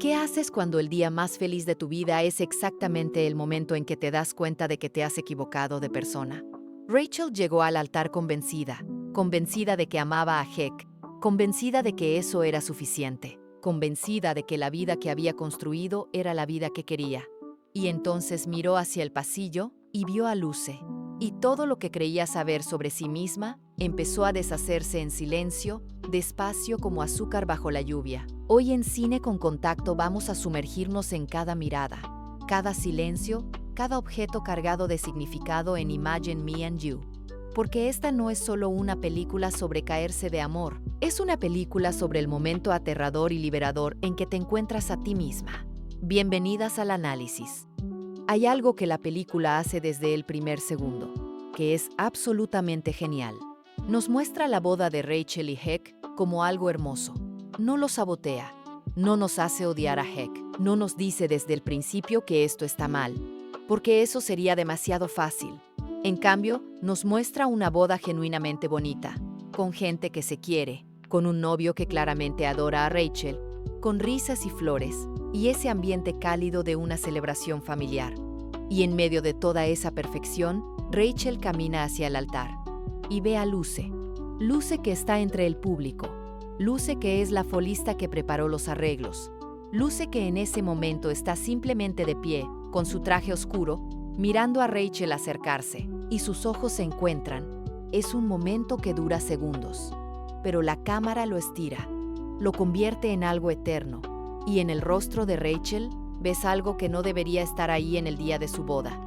¿Qué haces cuando el día más feliz de tu vida es exactamente el momento en que te das cuenta de que te has equivocado de persona? Rachel llegó al altar convencida de que amaba a Heck, convencida de que eso era suficiente, convencida de que la vida que había construido era la vida que quería. Y entonces miró hacia el pasillo y vio a Luce. Y todo lo que creía saber sobre sí misma empezó a deshacerse en silencio, despacio como azúcar bajo la lluvia. Hoy en Cine con Contacto vamos a sumergirnos en cada mirada, cada silencio, cada objeto cargado de significado en Imagine Me and You. Porque esta no es solo una película sobre caerse de amor, es una película sobre el momento aterrador y liberador en que te encuentras a ti misma. Bienvenidas al análisis. Hay algo que la película hace desde el primer segundo, que es absolutamente genial. Nos muestra la boda de Rachel y Heck como algo hermoso. No lo sabotea, no nos hace odiar a Heck, no nos dice desde el principio que esto está mal, porque eso sería demasiado fácil. En cambio, nos muestra una boda genuinamente bonita, con gente que se quiere, con un novio que claramente adora a Rachel, con risas y flores, y ese ambiente cálido de una celebración familiar. Y en medio de toda esa perfección, Rachel camina hacia el altar y ve a Luce. Luce que está entre el público. Luce que es la folista que preparó los arreglos. Luce que en ese momento está simplemente de pie, con su traje oscuro, mirando a Rachel acercarse, y sus ojos se encuentran. Es un momento que dura segundos, pero la cámara lo estira, lo convierte en algo eterno. Y en el rostro de Rachel ves algo que no debería estar ahí en el día de su boda.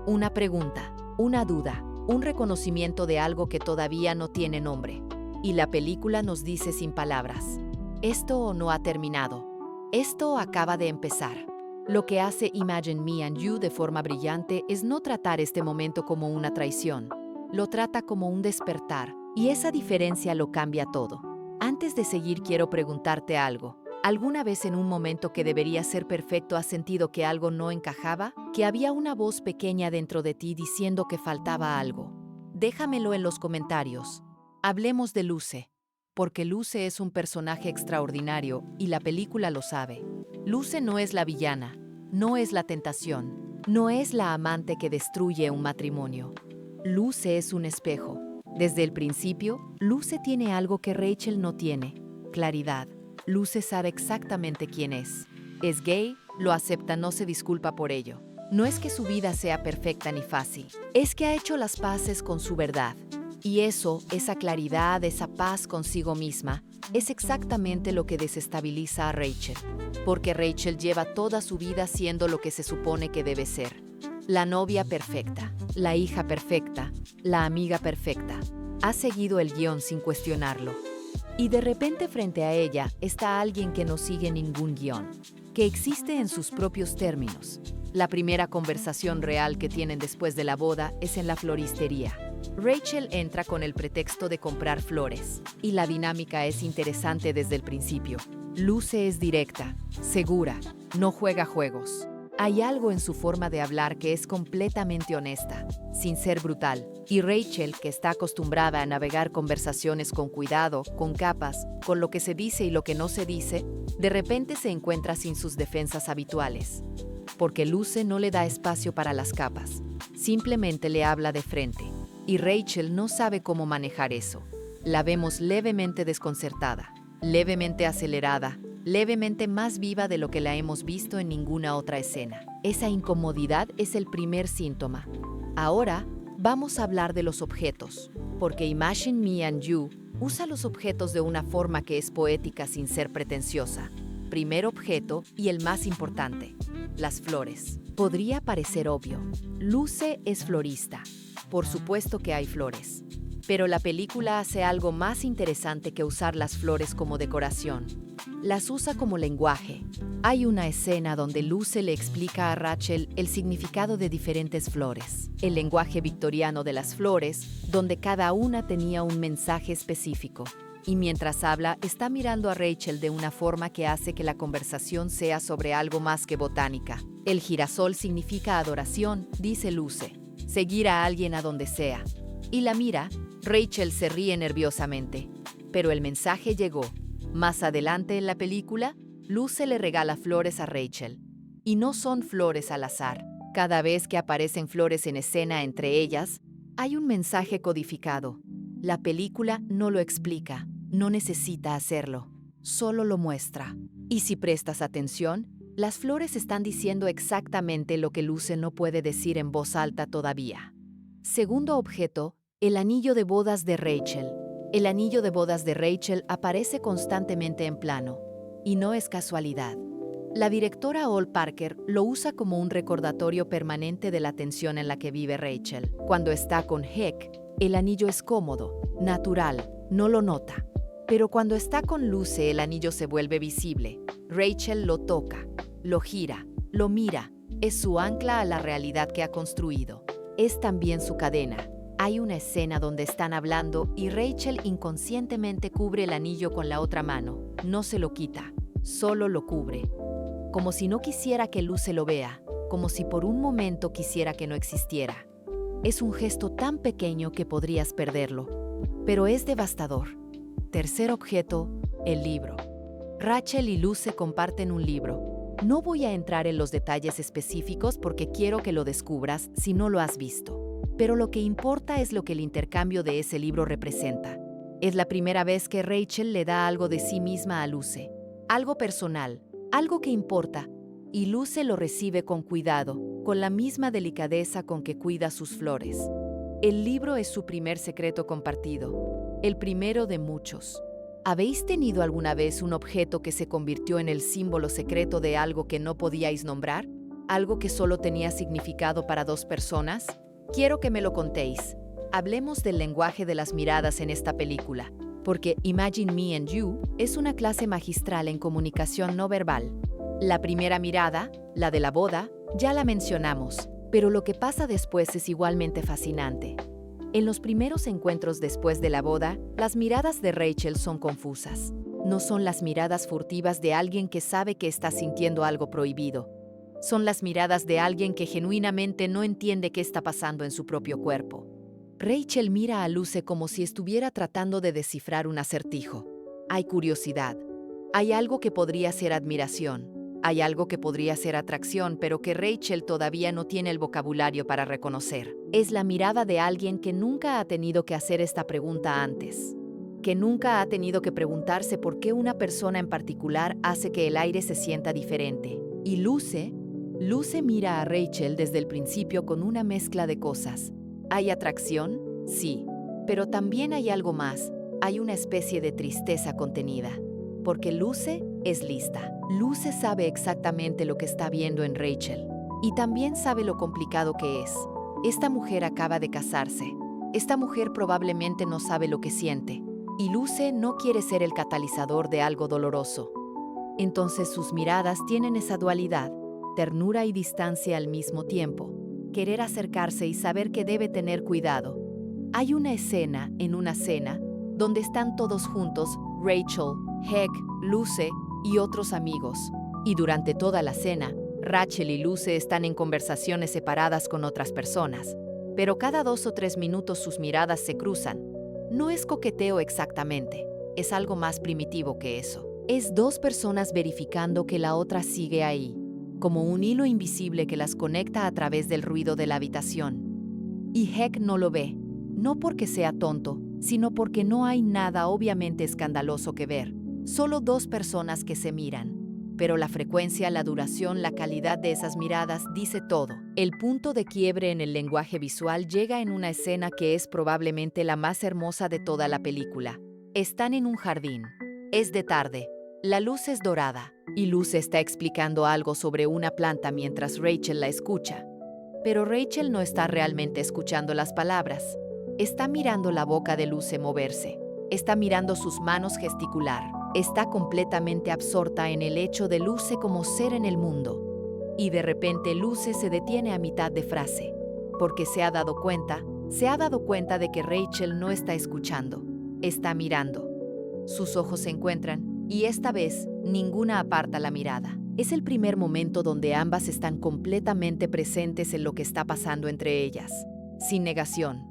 Una pregunta, una duda, un reconocimiento de algo que todavía no tiene nombre. Y la película nos dice sin palabras: esto no ha terminado. Esto acaba de empezar. Lo que hace Imagine Me and You de forma brillante es no tratar este momento como una traición. Lo trata como un despertar, y esa diferencia lo cambia todo. Antes de seguir, quiero preguntarte algo. ¿Alguna vez en un momento que debería ser perfecto has sentido que algo no encajaba? ¿Que había una voz pequeña dentro de ti diciendo que faltaba algo? Déjamelo en los comentarios. Hablemos de Luce, porque Luce es un personaje extraordinario y la película lo sabe. Luce no es la villana, no es la tentación, no es la amante que destruye un matrimonio. Luce es un espejo. Desde el principio, Luce tiene algo que Rachel no tiene: claridad. Luce sabe exactamente quién es. Es gay, lo acepta, no se disculpa por ello. No es que su vida sea perfecta ni fácil, es que ha hecho las paces con su verdad. Y eso, esa claridad, esa paz consigo misma, es exactamente lo que desestabiliza a Rachel. Porque Rachel lleva toda su vida siendo lo que se supone que debe ser: la novia perfecta, la hija perfecta, la amiga perfecta. Ha seguido el guión sin cuestionarlo. Y de repente frente a ella está alguien que no sigue ningún guión, que existe en sus propios términos. La primera conversación real que tienen después de la boda es en la floristería. Rachel entra con el pretexto de comprar flores, y la dinámica es interesante desde el principio. Luce es directa, segura, no juega juegos. Hay algo en su forma de hablar que es completamente honesta, sin ser brutal. Y Rachel, que está acostumbrada a navegar conversaciones con cuidado, con capas, con lo que se dice y lo que no se dice, de repente se encuentra sin sus defensas habituales. Porque Luce no le da espacio para las capas, simplemente le habla de frente. Y Rachel no sabe cómo manejar eso. La vemos levemente desconcertada, levemente acelerada, levemente más viva de lo que la hemos visto en ninguna otra escena. Esa incomodidad es el primer síntoma. Ahora, vamos a hablar de los objetos, porque Imagine Me and You usa los objetos de una forma que es poética sin ser pretenciosa. Primer objeto y el más importante: las flores. Podría parecer obvio. Luce es florista. Por supuesto que hay flores. Pero la película hace algo más interesante que usar las flores como decoración. Las usa como lenguaje. Hay una escena donde Luce le explica a Rachel el significado de diferentes flores, el lenguaje victoriano de las flores, donde cada una tenía un mensaje específico. Y mientras habla, está mirando a Rachel de una forma que hace que la conversación sea sobre algo más que botánica. El girasol significa adoración, dice Luce. Seguir a alguien a donde sea. Y la mira. Rachel se ríe nerviosamente. Pero el mensaje llegó. Más adelante en la película, Luce le regala flores a Rachel. Y no son flores al azar. Cada vez que aparecen flores en escena entre ellas, hay un mensaje codificado. La película no lo explica, no necesita hacerlo, solo lo muestra. Y si prestas atención, las flores están diciendo exactamente lo que Luce no puede decir en voz alta todavía. Segundo objeto, el anillo de bodas de Rachel. El anillo de bodas de Rachel aparece constantemente en plano. Y no es casualidad. La directora Ol Parker lo usa como un recordatorio permanente de la tensión en la que vive Rachel. Cuando está con Heck, el anillo es cómodo, natural, no lo nota. Pero cuando está con Luce, el anillo se vuelve visible. Rachel lo toca, lo gira, lo mira. Es su ancla a la realidad que ha construido. Es también su cadena. Hay una escena donde están hablando y Rachel inconscientemente cubre el anillo con la otra mano. No se lo quita, solo lo cubre. Como si no quisiera que Luce lo vea, como si por un momento quisiera que no existiera. Es un gesto tan pequeño que podrías perderlo, pero es devastador. Tercer objeto, el libro. Rachel y Luce comparten un libro. No voy a entrar en los detalles específicos porque quiero que lo descubras si no lo has visto. Pero lo que importa es lo que el intercambio de ese libro representa. Es la primera vez que Rachel le da algo de sí misma a Luce. Algo personal, algo que importa. Y Luce lo recibe con cuidado, con la misma delicadeza con que cuida sus flores. El libro es su primer secreto compartido. El primero de muchos. ¿Habéis tenido alguna vez un objeto que se convirtió en el símbolo secreto de algo que no podíais nombrar? ¿Algo que solo tenía significado para dos personas? Quiero que me lo contéis. Hablemos del lenguaje de las miradas en esta película, porque Imagine Me and You es una clase magistral en comunicación no verbal. La primera mirada, la de la boda, ya la mencionamos, pero lo que pasa después es igualmente fascinante. En los primeros encuentros después de la boda, las miradas de Rachel son confusas. No son las miradas furtivas de alguien que sabe que está sintiendo algo prohibido. Son las miradas de alguien que genuinamente no entiende qué está pasando en su propio cuerpo. Rachel mira a Luce como si estuviera tratando de descifrar un acertijo. Hay curiosidad. Hay algo que podría ser admiración. Hay algo que podría ser atracción, pero que Rachel todavía no tiene el vocabulario para reconocer. Es la mirada de alguien que nunca ha tenido que hacer esta pregunta antes. Que nunca ha tenido que preguntarse por qué una persona en particular hace que el aire se sienta diferente. Y Luce mira a Rachel desde el principio con una mezcla de cosas. ¿Hay atracción? Sí. Pero también hay algo más. Hay una especie de tristeza contenida. Porque Luce es lista. Luce sabe exactamente lo que está viendo en Rachel. Y también sabe lo complicado que es. Esta mujer acaba de casarse. Esta mujer probablemente no sabe lo que siente. Y Luce no quiere ser el catalizador de algo doloroso. Entonces sus miradas tienen esa dualidad. Ternura y distancia al mismo tiempo, querer acercarse y saber que debe tener cuidado. Hay una escena en una cena donde están todos juntos, Rachel, Heck, Luce y otros amigos. Y durante toda la cena, Rachel y Luce están en conversaciones separadas con otras personas, pero cada 2 o 3 minutos sus miradas se cruzan. No es coqueteo exactamente, es algo más primitivo que eso. Es dos personas verificando que la otra sigue ahí, como un hilo invisible que las conecta a través del ruido de la habitación. Y Heck no lo ve, no porque sea tonto, sino porque no hay nada obviamente escandaloso que ver, solo dos personas que se miran. Pero la frecuencia, la duración, la calidad de esas miradas dice todo. El punto de quiebre en el lenguaje visual llega en una escena que es probablemente la más hermosa de toda la película. Están en un jardín. Es de tarde. La luz es dorada. Y Luce está explicando algo sobre una planta mientras Rachel la escucha. Pero Rachel no está realmente escuchando las palabras. Está mirando la boca de Luce moverse. Está mirando sus manos gesticular. Está completamente absorta en el hecho de Luce como ser en el mundo. Y de repente Luce se detiene a mitad de frase. Porque se ha dado cuenta de que Rachel no está escuchando. Está mirando. Sus ojos se encuentran. Y esta vez, ninguna aparta la mirada. Es el primer momento donde ambas están completamente presentes en lo que está pasando entre ellas. Sin negación,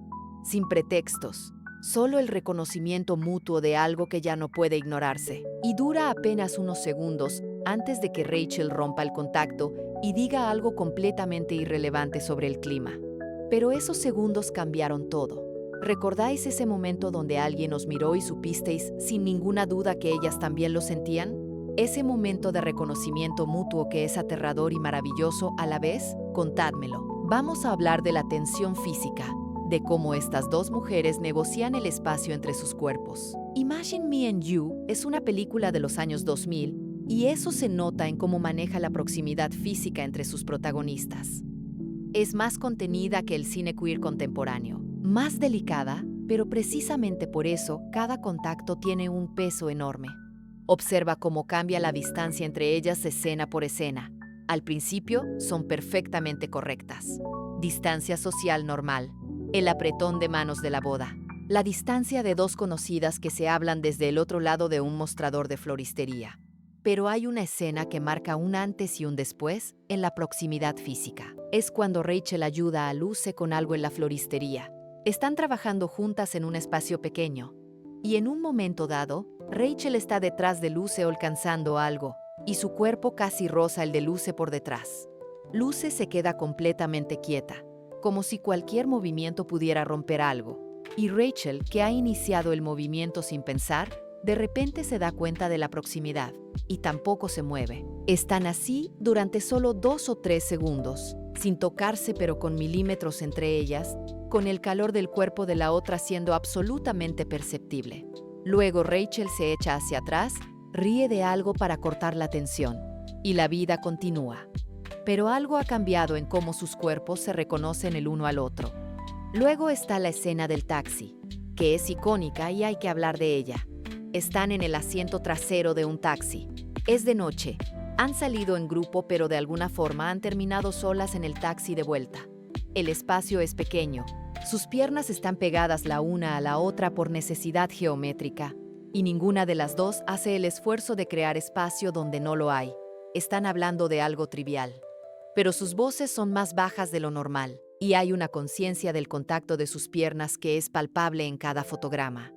sin pretextos, solo el reconocimiento mutuo de algo que ya no puede ignorarse. Y dura apenas unos segundos, antes de que Rachel rompa el contacto y diga algo completamente irrelevante sobre el clima. Pero esos segundos cambiaron todo. ¿Recordáis ese momento donde alguien os miró y supisteis sin ninguna duda que ellas también lo sentían? Ese momento de reconocimiento mutuo que es aterrador y maravilloso a la vez, contádmelo. Vamos a hablar de la tensión física, de cómo estas dos mujeres negocian el espacio entre sus cuerpos. Imagine Me and You es una película de los años 2000 y eso se nota en cómo maneja la proximidad física entre sus protagonistas. Es más contenida que el cine queer contemporáneo, más delicada, pero precisamente por eso cada contacto tiene un peso enorme. Observa cómo cambia la distancia entre ellas escena por escena. Al principio son perfectamente correctas. Distancia social normal. El apretón de manos de la boda. La distancia de dos conocidas que se hablan desde el otro lado de un mostrador de floristería. Pero hay una escena que marca un antes y un después en la proximidad física. Es cuando Rachel ayuda a Luce con algo en la floristería. Están trabajando juntas en un espacio pequeño. Y en un momento dado, Rachel está detrás de Luce alcanzando algo, y su cuerpo casi roza el de Luce por detrás. Luce se queda completamente quieta, como si cualquier movimiento pudiera romper algo. Y Rachel, que ha iniciado el movimiento sin pensar, de repente se da cuenta de la proximidad, y tampoco se mueve. Están así durante solo 2 o 3 segundos, sin tocarse pero con milímetros entre ellas, con el calor del cuerpo de la otra siendo absolutamente perceptible. Luego Rachel se echa hacia atrás, ríe de algo para cortar la tensión, y la vida continúa. Pero algo ha cambiado en cómo sus cuerpos se reconocen el uno al otro. Luego está la escena del taxi, que es icónica y hay que hablar de ella. Están en el asiento trasero de un taxi. Es de noche. Han salido en grupo pero de alguna forma han terminado solas en el taxi de vuelta. El espacio es pequeño. Sus piernas están pegadas la una a la otra por necesidad geométrica, y ninguna de las dos hace el esfuerzo de crear espacio donde no lo hay. Están hablando de algo trivial. Pero sus voces son más bajas de lo normal, y hay una conciencia del contacto de sus piernas que es palpable en cada fotograma.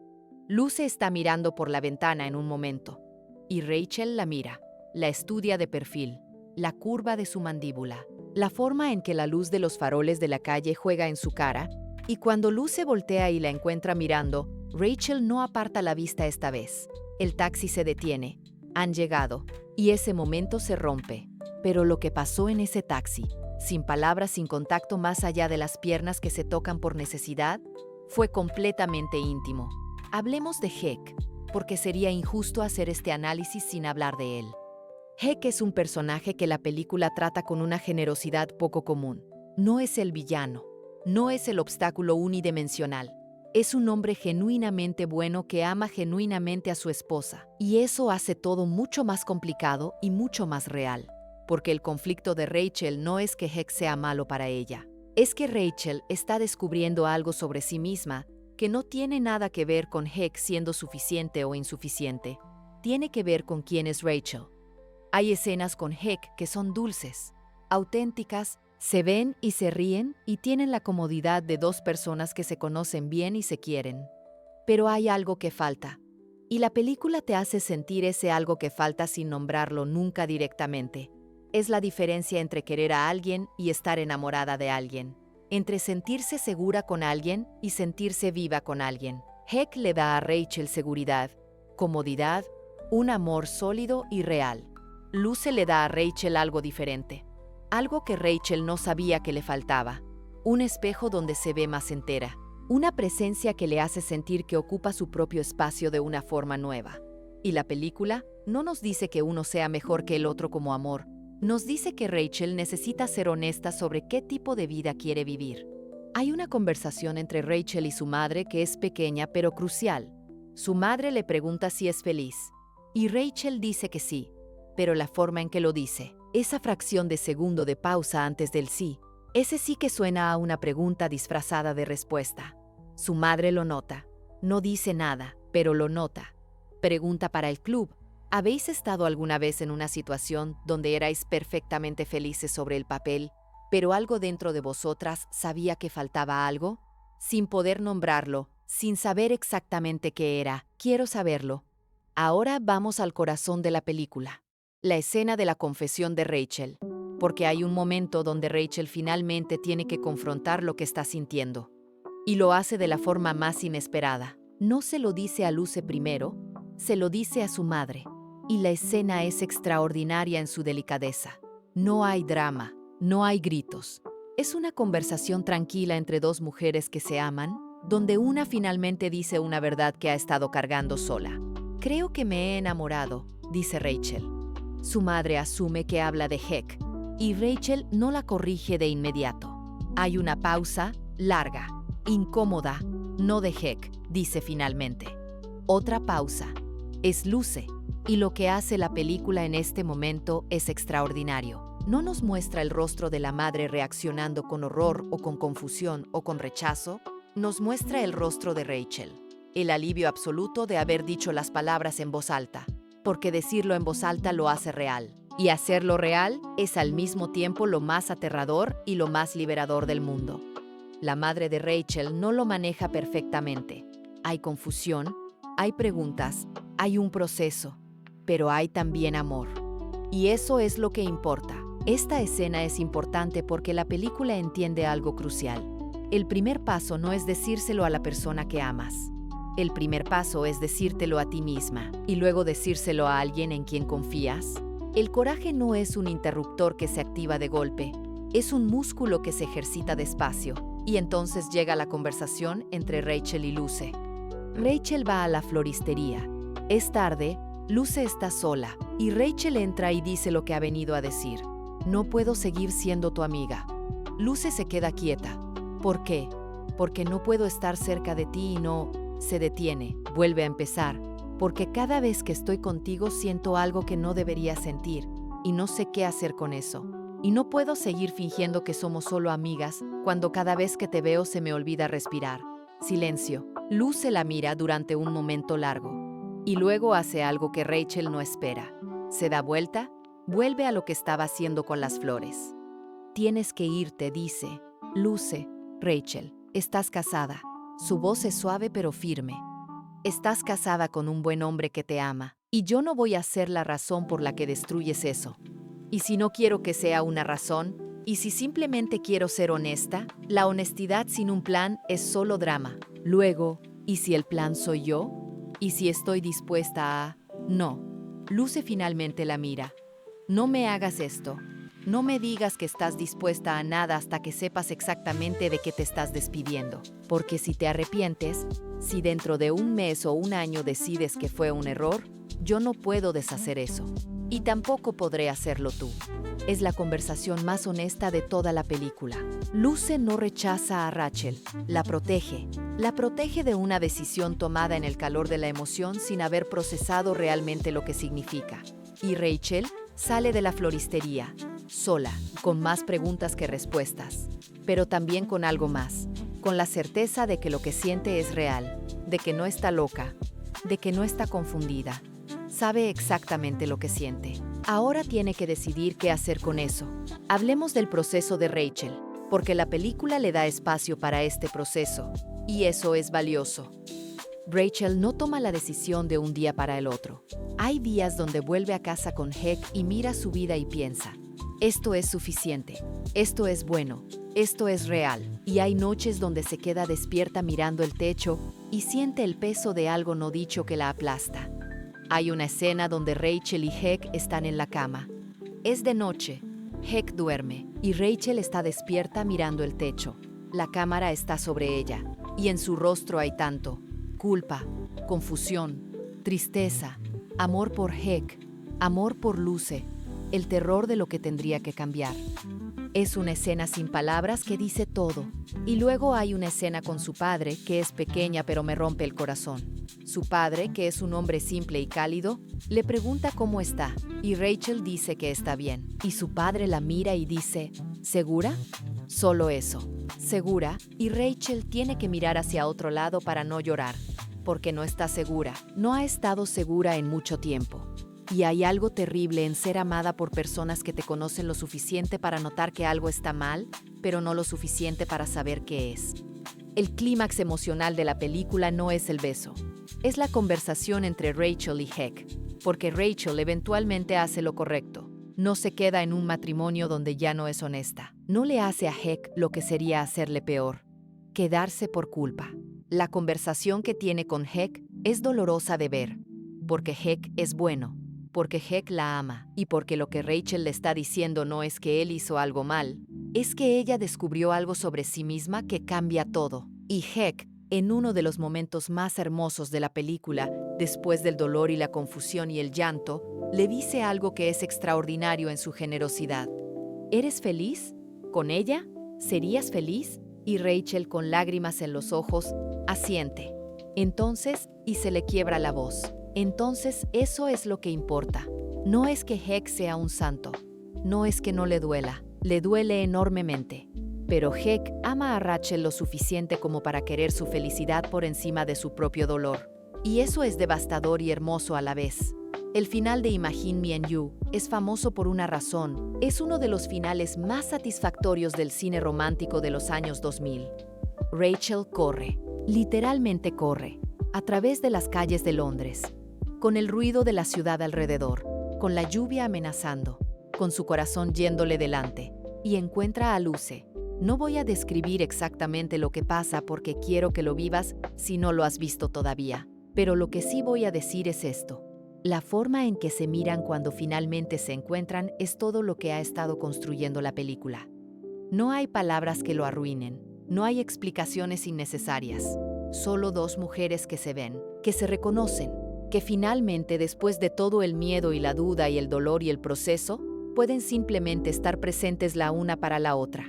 Luce está mirando por la ventana en un momento, y Rachel la mira, la estudia de perfil, la curva de su mandíbula, la forma en que la luz de los faroles de la calle juega en su cara, y cuando Luce voltea y la encuentra mirando, Rachel no aparta la vista esta vez. El taxi se detiene, han llegado, y ese momento se rompe. Pero lo que pasó en ese taxi, sin palabras, sin contacto más allá de las piernas que se tocan por necesidad, fue completamente íntimo. Hablemos de Heck, porque sería injusto hacer este análisis sin hablar de él. Heck es un personaje que la película trata con una generosidad poco común. No es el villano, no es el obstáculo unidimensional. Es un hombre genuinamente bueno que ama genuinamente a su esposa, y eso hace todo mucho más complicado y mucho más real. Porque el conflicto de Rachel no es que Heck sea malo para ella. Es que Rachel está descubriendo algo sobre sí misma que no tiene nada que ver con Heck siendo suficiente o insuficiente. Tiene que ver con quién es Rachel. Hay escenas con Heck que son dulces, auténticas, se ven y se ríen y tienen la comodidad de dos personas que se conocen bien y se quieren. Pero hay algo que falta. Y la película te hace sentir ese algo que falta sin nombrarlo nunca directamente. Es la diferencia entre querer a alguien y estar enamorada de alguien. Entre sentirse segura con alguien y sentirse viva con alguien. Heck le da a Rachel seguridad, comodidad, un amor sólido y real. Luce le da a Rachel algo diferente. Algo que Rachel no sabía que le faltaba. Un espejo donde se ve más entera. Una presencia que le hace sentir que ocupa su propio espacio de una forma nueva. Y la película no nos dice que uno sea mejor que el otro como amor. Nos dice que Rachel necesita ser honesta sobre qué tipo de vida quiere vivir. Hay una conversación entre Rachel y su madre que es pequeña pero crucial. Su madre le pregunta si es feliz. Y Rachel dice que sí, pero la forma en que lo dice, esa fracción de segundo de pausa antes del sí, ese sí que suena a una pregunta disfrazada de respuesta. Su madre lo nota. No dice nada, pero lo nota. Pregunta para el club. ¿Habéis estado alguna vez en una situación donde erais perfectamente felices sobre el papel, pero algo dentro de vosotras sabía que faltaba algo? Sin poder nombrarlo, sin saber exactamente qué era, quiero saberlo. Ahora vamos al corazón de la película. La escena de la confesión de Rachel, porque hay un momento donde Rachel finalmente tiene que confrontar lo que está sintiendo. Y lo hace de la forma más inesperada. No se lo dice a Luce primero, se lo dice a su madre. Y la escena es extraordinaria en su delicadeza. No hay drama, no hay gritos. Es una conversación tranquila entre dos mujeres que se aman, donde una finalmente dice una verdad que ha estado cargando sola. Creo que me he enamorado, dice Rachel. Su madre asume que habla de Heck, y Rachel no la corrige de inmediato. Hay una pausa, larga, incómoda, no de Heck, dice finalmente. Otra pausa. Es Luce, y lo que hace la película en este momento es extraordinario. No nos muestra el rostro de la madre reaccionando con horror o con confusión o con rechazo, nos muestra el rostro de Rachel. El alivio absoluto de haber dicho las palabras en voz alta, porque decirlo en voz alta lo hace real. Y hacerlo real es al mismo tiempo lo más aterrador y lo más liberador del mundo. La madre de Rachel no lo maneja perfectamente. Hay confusión, hay preguntas, hay un proceso, pero hay también amor. Y eso es lo que importa. Esta escena es importante porque la película entiende algo crucial. El primer paso no es decírselo a la persona que amas. El primer paso es decírtelo a ti misma y luego decírselo a alguien en quien confías. El coraje no es un interruptor que se activa de golpe, es un músculo que se ejercita despacio. Y entonces llega la conversación entre Rachel y Luce. Rachel va a la floristería. Es tarde, Luce está sola y Rachel entra y dice lo que ha venido a decir. No puedo seguir siendo tu amiga. Luce se queda quieta. ¿Por qué? Porque no puedo estar cerca de ti y no... Se detiene, vuelve a empezar, porque cada vez que estoy contigo siento algo que no debería sentir y no sé qué hacer con eso. Y no puedo seguir fingiendo que somos solo amigas cuando cada vez que te veo se me olvida respirar. Silencio. Luce la mira durante un momento largo y luego hace algo que Rachel no espera. Se da vuelta, vuelve a lo que estaba haciendo con las flores. Tienes que irte, dice. Luce, Rachel, estás casada. Su voz es suave pero firme. Estás casada con un buen hombre que te ama, y yo no voy a ser la razón por la que destruyes eso. Y si no quiero que sea una razón, y si simplemente quiero ser honesta, la honestidad sin un plan es solo drama. Luego, ¿y si el plan soy yo? ¿Y si estoy dispuesta a...? No. Luce finalmente la mira. No me hagas esto. No me digas que estás dispuesta a nada hasta que sepas exactamente de qué te estás despidiendo. Porque si te arrepientes, si dentro de un mes o un año decides que fue un error, yo no puedo deshacer eso. Y tampoco podré hacerlo tú. Es la conversación más honesta de toda la película. Luce no rechaza a Rachel, la protege. La protege de una decisión tomada en el calor de la emoción sin haber procesado realmente lo que significa. Y Rachel sale de la floristería, sola, con más preguntas que respuestas, pero también con algo más, con la certeza de que lo que siente es real, de que no está loca, de que no está confundida. Sabe exactamente lo que siente. Ahora tiene que decidir qué hacer con eso. Hablemos del proceso de Rachel, porque la película le da espacio para este proceso, y eso es valioso. Rachel no toma la decisión de un día para el otro. Hay días donde vuelve a casa con Heck y mira su vida y piensa, esto es suficiente, esto es bueno, esto es real. Y hay noches donde se queda despierta mirando el techo y siente el peso de algo no dicho que la aplasta. Hay una escena donde Rachel y Heck están en la cama. Es de noche, Heck duerme y Rachel está despierta mirando el techo. La cámara está sobre ella y en su rostro hay tanto: culpa, confusión, tristeza, amor por Heck, amor por Luce, el terror de lo que tendría que cambiar. Es una escena sin palabras que dice todo. Y luego hay una escena con su padre, que es pequeña pero me rompe el corazón. Su padre, que es un hombre simple y cálido, le pregunta cómo está, y Rachel dice que está bien. Y su padre la mira y dice, ¿segura? Solo eso, segura, y Rachel tiene que mirar hacia otro lado para no llorar, porque no está segura, no ha estado segura en mucho tiempo. Y hay algo terrible en ser amada por personas que te conocen lo suficiente para notar que algo está mal, pero no lo suficiente para saber qué es. El clímax emocional de la película no es el beso, es la conversación entre Rachel y Heck, porque Rachel eventualmente hace lo correcto. No se queda en un matrimonio donde ya no es honesta. No le hace a Heck lo que sería hacerle peor: quedarse por culpa. La conversación que tiene con Heck es dolorosa de ver, porque Heck es bueno, porque Heck la ama, y porque lo que Rachel le está diciendo no es que él hizo algo mal, es que ella descubrió algo sobre sí misma que cambia todo. Y Heck, en uno de los momentos más hermosos de la película, después del dolor y la confusión y el llanto, le dice algo que es extraordinario en su generosidad. ¿Eres feliz? ¿Con ella? ¿Serías feliz? Y Rachel, con lágrimas en los ojos, asiente. Entonces, y se le quiebra la voz. Entonces, eso es lo que importa. No es que Heck sea un santo. No es que no le duela. Le duele enormemente. Pero Heck ama a Rachel lo suficiente como para querer su felicidad por encima de su propio dolor. Y eso es devastador y hermoso a la vez. El final de Imagine Me and You es famoso por una razón. Es uno de los finales más satisfactorios del cine romántico de los años 2000. Rachel corre, literalmente corre, a través de las calles de Londres, con el ruido de la ciudad alrededor, con la lluvia amenazando, con su corazón yéndole delante, y encuentra a Luce. No voy a describir exactamente lo que pasa porque quiero que lo vivas si no lo has visto todavía, pero lo que sí voy a decir es esto. La forma en que se miran cuando finalmente se encuentran es todo lo que ha estado construyendo la película. No hay palabras que lo arruinen, no hay explicaciones innecesarias, solo dos mujeres que se ven, que se reconocen, que finalmente, después de todo el miedo y la duda y el dolor y el proceso, pueden simplemente estar presentes la una para la otra.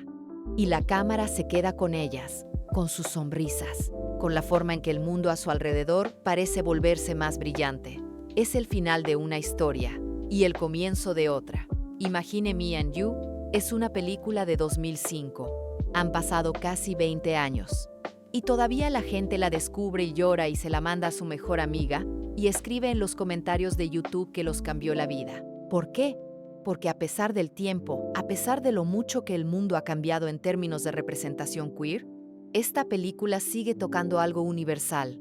Y la cámara se queda con ellas, con sus sonrisas, con la forma en que el mundo a su alrededor parece volverse más brillante. Es el final de una historia y el comienzo de otra. Imagine Me and You es una película de 2005. Han pasado casi 20 años. Y todavía la gente la descubre y llora y se la manda a su mejor amiga y escribe en los comentarios de YouTube que los cambió la vida. ¿Por qué? Porque a pesar del tiempo, a pesar de lo mucho que el mundo ha cambiado en términos de representación queer, esta película sigue tocando algo universal.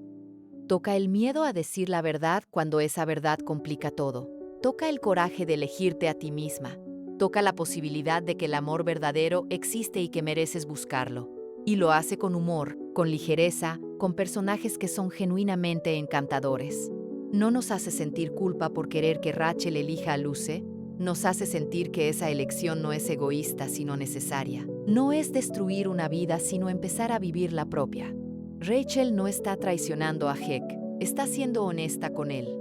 Toca el miedo a decir la verdad cuando esa verdad complica todo. Toca el coraje de elegirte a ti misma. Toca la posibilidad de que el amor verdadero existe y que mereces buscarlo. Y lo hace con humor, con ligereza, con personajes que son genuinamente encantadores. No nos hace sentir culpa por querer que Rachel elija a Luce. Nos hace sentir que esa elección no es egoísta, sino necesaria. No es destruir una vida, sino empezar a vivir la propia. Rachel no está traicionando a Heck, está siendo honesta con él.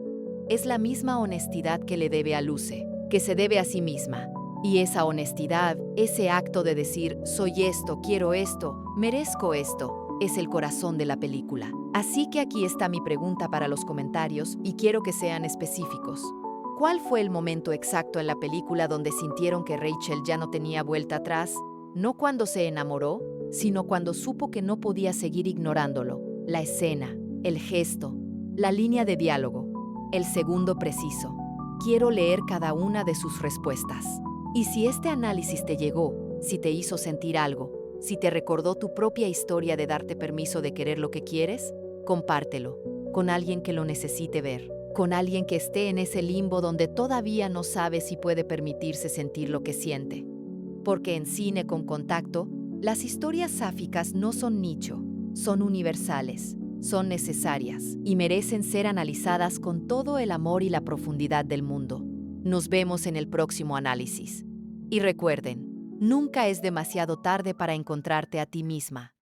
Es la misma honestidad que le debe a Luce, que se debe a sí misma. Y esa honestidad, ese acto de decir, soy esto, quiero esto, merezco esto, es el corazón de la película. Así que aquí está mi pregunta para los comentarios y quiero que sean específicos. ¿Cuál fue el momento exacto en la película donde sintieron que Rachel ya no tenía vuelta atrás? No cuando se enamoró, sino cuando supo que no podía seguir ignorándolo. La escena, el gesto, la línea de diálogo, el segundo preciso. Quiero leer cada una de sus respuestas. Y si este análisis te llegó, si te hizo sentir algo, si te recordó tu propia historia de darte permiso de querer lo que quieres, compártelo con alguien que lo necesite ver, con alguien que esté en ese limbo donde todavía no sabe si puede permitirse sentir lo que siente. Porque en Cine con Contacto, las historias sáficas no son nicho, son universales, son necesarias y merecen ser analizadas con todo el amor y la profundidad del mundo. Nos vemos en el próximo análisis. Y recuerden, nunca es demasiado tarde para encontrarte a ti misma.